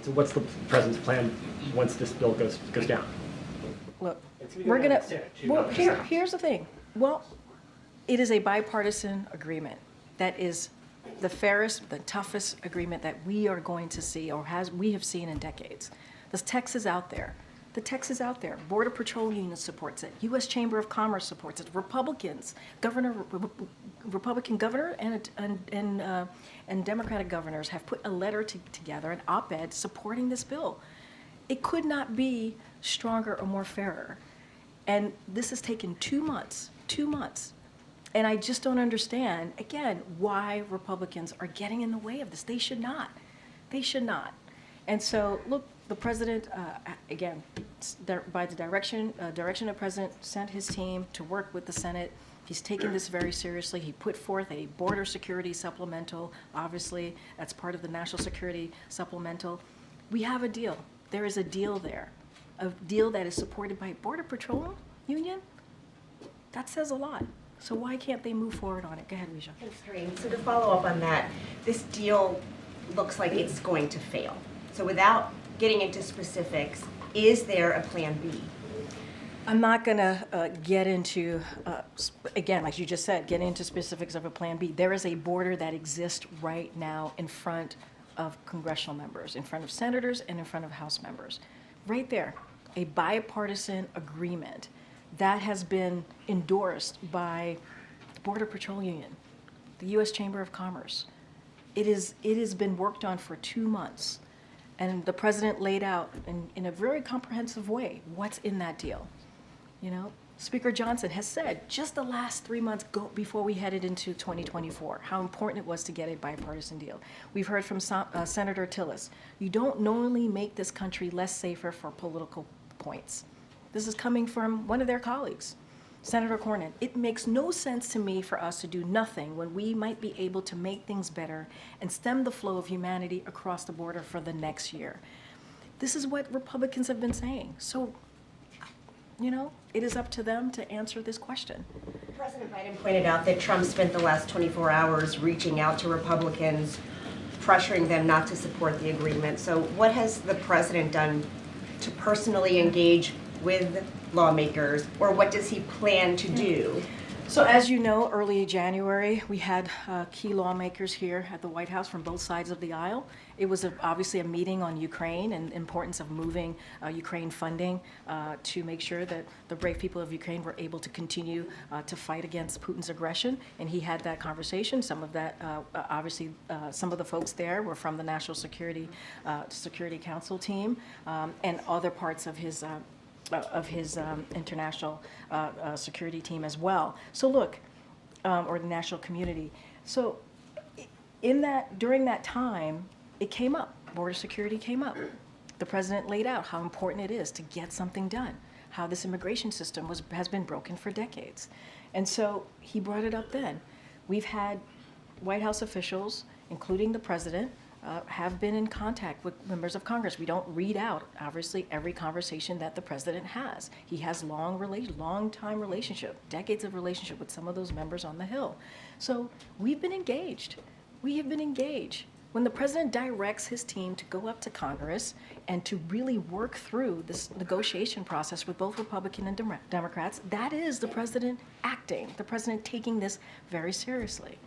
So what's the president's plan once this bill goes down? Look, It's gonna go we're down gonna, to the Senate, too, well, not the Senate. here's the thing. Well, it is a bipartisan agreement. That is the fairest, the toughest agreement that we are going to see or we have seen in decades. The text is out there. The text is out there. Border Patrol Union supports it. U.S. Chamber of Commerce supports it. Republicans, Republican governor and Democratic governors have put a letter together, an op-ed supporting this bill. It could not be stronger or more fairer. And this has taken 2 months, 2 months. And I just don't understand, again, why Republicans are getting in the way of this. They should not. They should not. And so, look, the president, again, by the direction of the president, sent his team to work with the Senate. He's taking this very seriously. He put forth a border security supplemental. Obviously, that's part of the national security supplemental. We have a deal. There is a deal there, a deal that is supported by Border Patrol Union. That says a lot. So why can't they move forward on it? Go ahead, Risha. Thanks, Corinne. So to follow up on that, this deal looks like it's going to fail. So without getting into specifics, is there a plan B? I'm not going to get into, again, like you just said, get into specifics of a plan B. There is a border that exists right now in front of congressional members, in front of senators, and in front of House members. Right there, a bipartisan agreement that has been endorsed by the Border Patrol Union, the U.S. Chamber of Commerce. It has been worked on for 2 months. And the president laid out in a very comprehensive way what's in that deal. You know, Speaker Johnson has said just the last 3 months before we headed into 2024 how important it was to get a bipartisan deal. We've heard from Senator Tillis, you don't normally make this country less safer for political points. This is coming from one of their colleagues, Senator Cornyn. It makes no sense to me for us to do nothing when we might be able to make things better and stem the flow of humanity across the border for the next year. This is what Republicans have been saying. So, you know, it is up to them to answer this question. President Biden pointed out that Trump spent the last 24 hours reaching out to Republicans, pressuring them not to support the agreement. So what has the president done to personally engage with lawmakers, or what does he plan to do? So as you know, early January, we had key lawmakers here at the White House from both sides of the aisle. It was obviously a meeting on Ukraine and the importance of moving Ukraine funding to make sure that the brave people of Ukraine were able to continue to fight against Putin's aggression. And he had that conversation. Some of that, obviously, some of the folks there were from the National Security Council team and other parts of his international security team as well. So look, or the national community. So during that time, it came up, border security came up. The president laid out how important it is to get something done, how this immigration system has been broken for decades. And so he brought it up then. We've had White House officials, including the president, have been in contact with members of Congress. We don't read out, obviously, every conversation that the president has. He has long-time relationship, decades of relationship with some of those members on the Hill. So we've been engaged. We have been engaged. When the president directs his team to go up to Congress and to really work through this negotiation process with both Republican and Democrats, that is the president acting, the president taking this very seriously.